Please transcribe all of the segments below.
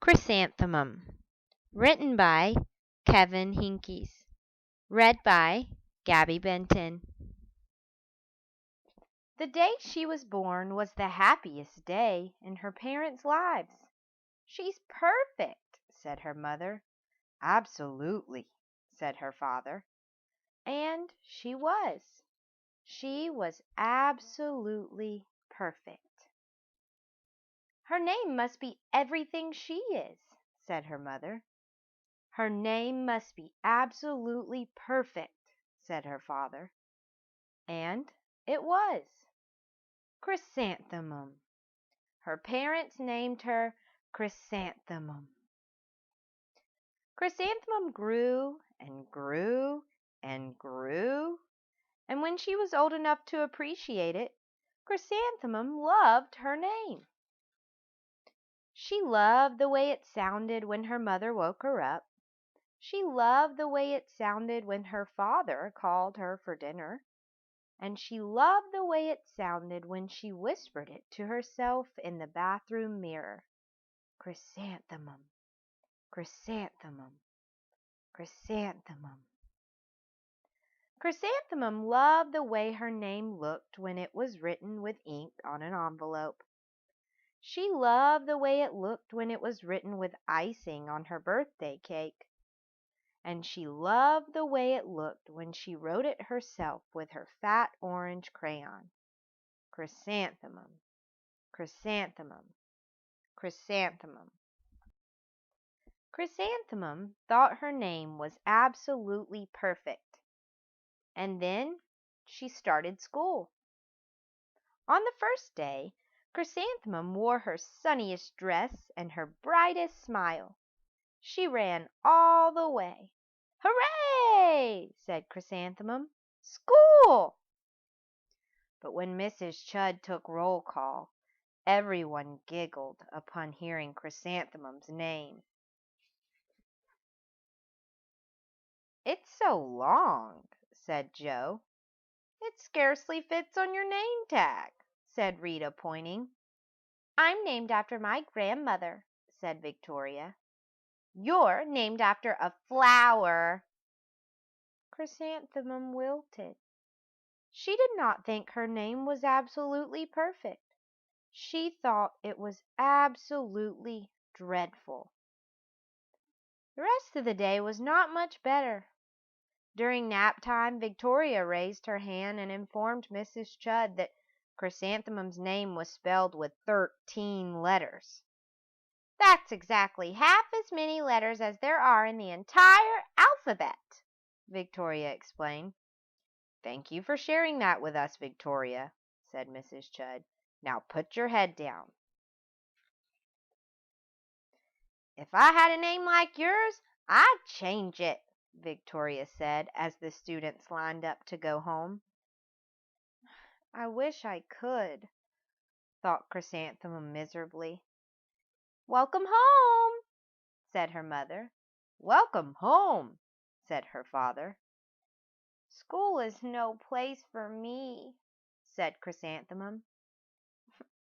Chrysanthemum, written by Kevin Hinkes, read by Gabby Benton. The day she was born was the happiest day in her parents' lives. "She's perfect," said her mother. "Absolutely," said her father. And she was. She was absolutely perfect. "Her name must be everything she is," said her mother. "Her name must be absolutely perfect," said her father. And it was. Chrysanthemum. Her parents named her Chrysanthemum. Chrysanthemum grew and grew and grew, and when she was old enough to appreciate it, Chrysanthemum loved her name. She loved the way it sounded when her mother woke her up. She loved the way it sounded when her father called her for dinner. And she loved the way it sounded when she whispered it to herself in the bathroom mirror. Chrysanthemum, chrysanthemum, chrysanthemum. Chrysanthemum loved the way her name looked when it was written with ink on an envelope. She loved the way it looked when it was written with icing on her birthday cake. And she loved the way it looked when she wrote it herself with her fat orange crayon. Chrysanthemum, chrysanthemum, chrysanthemum. Chrysanthemum thought her name was absolutely perfect. And then she started school. On the first day, Chrysanthemum wore her sunniest dress and her brightest smile. She ran all the way. "Hooray!" said Chrysanthemum. "School!" But when Mrs. Chudd took roll call, everyone giggled upon hearing Chrysanthemum's name. "It's so long," said Joe. "It scarcely fits on your name tag," said Rita, pointing. "I'm named after my grandmother," said Victoria. "You're named after a flower." Chrysanthemum wilted. She did not think her name was absolutely perfect. She thought it was absolutely dreadful. The rest of the day was not much better. During nap time, Victoria raised her hand and informed Mrs. Chudd that Chrysanthemum's name was spelled with 13 letters. "That's exactly half as many letters as there are in the entire alphabet," Victoria explained. "Thank you for sharing that with us, Victoria," said Mrs. Chudd. "Now put your head down." "If I had a name like yours, I'd change it," Victoria said as the students lined up to go home. "I wish I could," thought Chrysanthemum miserably. "Welcome home," said her mother. "Welcome home," said her father. "School is no place for me," said Chrysanthemum.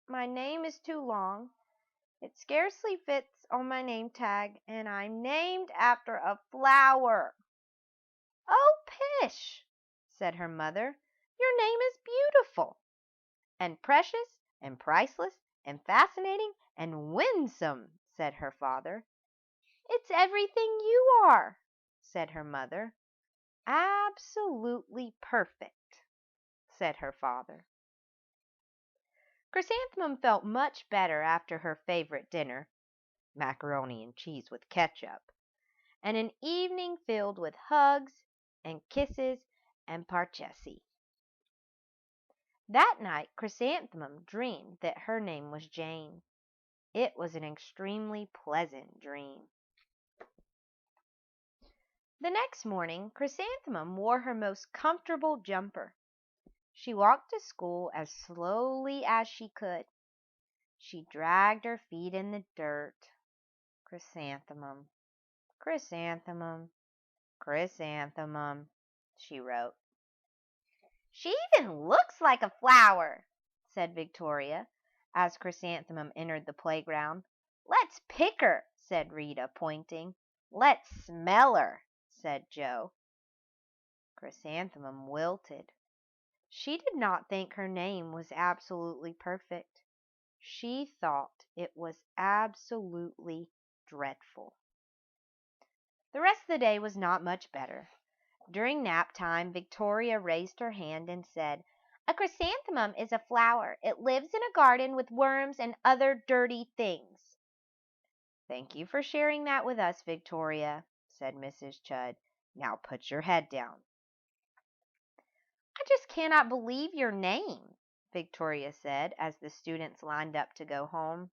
"My name is too long. It scarcely fits on my name tag, and I'm named after a flower." "Oh, pish!" said her mother. "Your name is beautiful, and precious, and priceless, and fascinating, and winsome," said her father. "It's everything you are," said her mother. "Absolutely perfect," said her father. Chrysanthemum felt much better after her favorite dinner, macaroni and cheese with ketchup, and an evening filled with hugs and kisses and parchesi. That night Chrysanthemum dreamed that her name was Jane. It was an extremely pleasant dream. The next morning Chrysanthemum wore her most comfortable jumper. She walked to school as slowly as she could. She dragged her feet in the dirt. "Chrysanthemum, chrysanthemum, chrysanthemum," she wrote. "She even looks like a flower," said Victoria, as Chrysanthemum entered the playground. Let's pick her, said Rita, pointing. Let's smell her, said Joe. Chrysanthemum wilted. She did not think her name was absolutely perfect. She thought it was absolutely dreadful. The rest of the day was not much better. During nap time, Victoria raised her hand and said, "A chrysanthemum is a flower. It lives in a garden with worms and other dirty things." "Thank you for sharing that with us, Victoria," said Mrs. Chudd. "Now put your head down." "I just cannot believe your name," Victoria said as the students lined up to go home.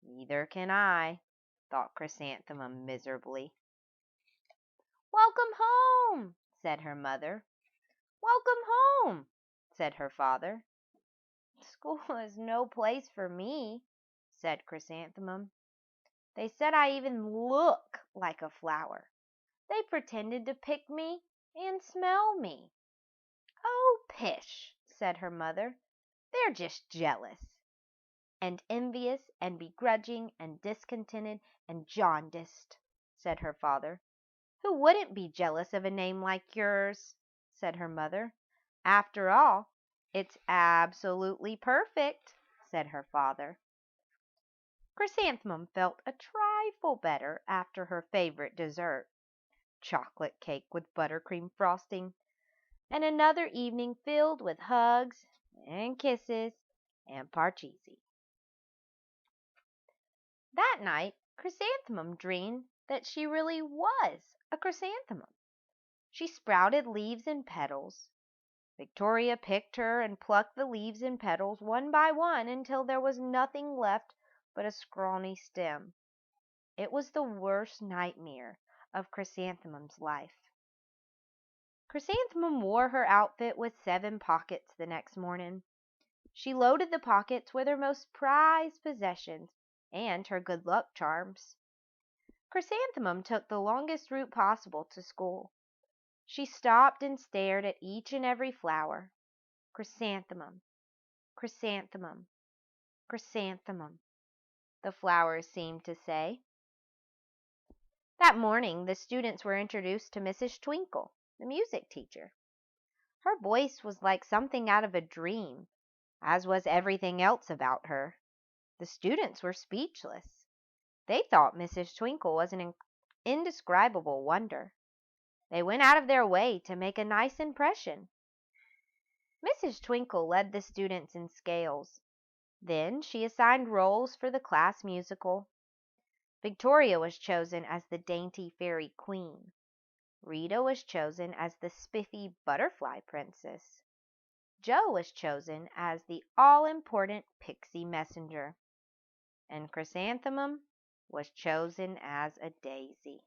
"Neither can I," thought Chrysanthemum miserably. "Welcome home," said her mother. "Welcome home," said her father. "School is no place for me," said Chrysanthemum. "They said I even look like a flower. They pretended to pick me and smell me." "Oh, pish," said her mother. "They're just jealous." "And envious and begrudging and discontented and jaundiced," said her father. "Who wouldn't be jealous of a name like yours?" said her mother. "After all, it's absolutely perfect," said her father. Chrysanthemum felt a trifle better after her favorite dessert, chocolate cake with buttercream frosting, and another evening filled with hugs and kisses and parcheesi. That night, Chrysanthemum dreamed that she really was a chrysanthemum. She sprouted leaves and petals. Victoria picked her and plucked the leaves and petals one by one until there was nothing left but a scrawny stem. It was the worst nightmare of Chrysanthemum's life. Chrysanthemum wore her outfit with 7 pockets the next morning. She loaded the pockets with her most prized possessions and her good luck charms. Chrysanthemum took the longest route possible to school. She stopped and stared at each and every flower. "Chrysanthemum, chrysanthemum, chrysanthemum," the flowers seemed to say. That morning the students were introduced to Mrs. Twinkle, the music teacher. Her voice was like something out of a dream, as was everything else about her. The students were speechless. They thought Mrs. Twinkle was an indescribable wonder. They went out of their way to make a nice impression. Mrs. Twinkle led the students in scales. Then she assigned roles for the class musical. Victoria was chosen as the dainty fairy queen. Rita was chosen as the spiffy butterfly princess. Joe was chosen as the all-important pixie messenger. And Chrysanthemum was chosen as a daisy.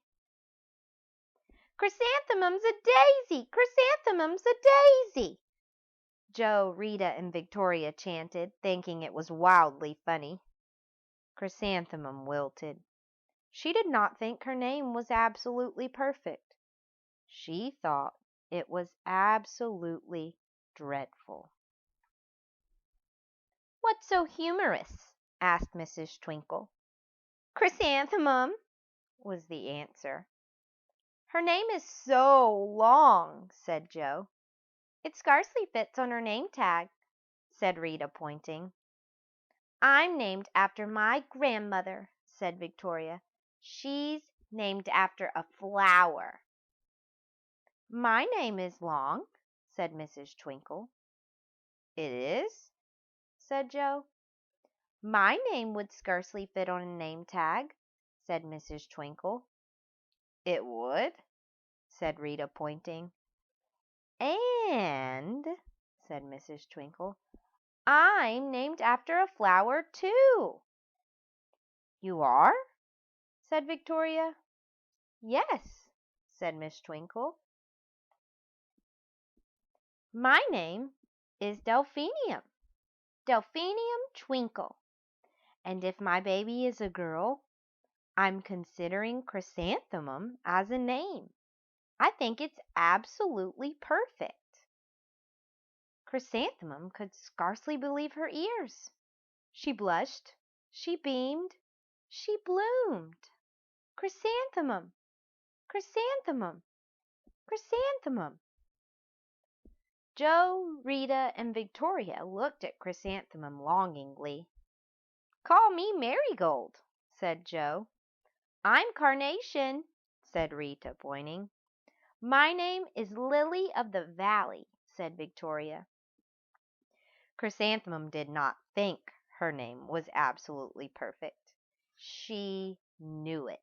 "Chrysanthemum's a daisy! Chrysanthemum's a daisy!" Joe, Rita, and Victoria chanted, thinking it was wildly funny. Chrysanthemum wilted. She did not think her name was absolutely perfect. She thought it was absolutely dreadful. "What's so humorous?" asked Mrs. Twinkle. "Chrysanthemum," was the answer. "Her name is so long," said Joe. "It scarcely fits on her name tag," said Rita, pointing. "I'm named after my grandmother," said Victoria. "She's named after a flower." "My name is long," said Mrs. Twinkle. "It is?" said Joe. "My name would scarcely fit on a name tag," said Mrs. Twinkle. "It would?" said Rita, pointing. "And," said Mrs. Twinkle, "I'm named after a flower, too." "You are?" said Victoria. "Yes," said Miss Twinkle. "My name is Delphinium, Delphinium Twinkle. And if my baby is a girl, I'm considering Chrysanthemum as a name. I think it's absolutely perfect." Chrysanthemum could scarcely believe her ears. She blushed, She beamed. She bloomed. Chrysanthemum! Chrysanthemum! Chrysanthemum! Joe, Rita, and Victoria looked at Chrysanthemum longingly. "Call me Marigold," said Joe. "I'm Carnation," said Rita, pointing. "My name is Lily of the Valley," said Victoria. Chrysanthemum did not think her name was absolutely perfect. She knew it.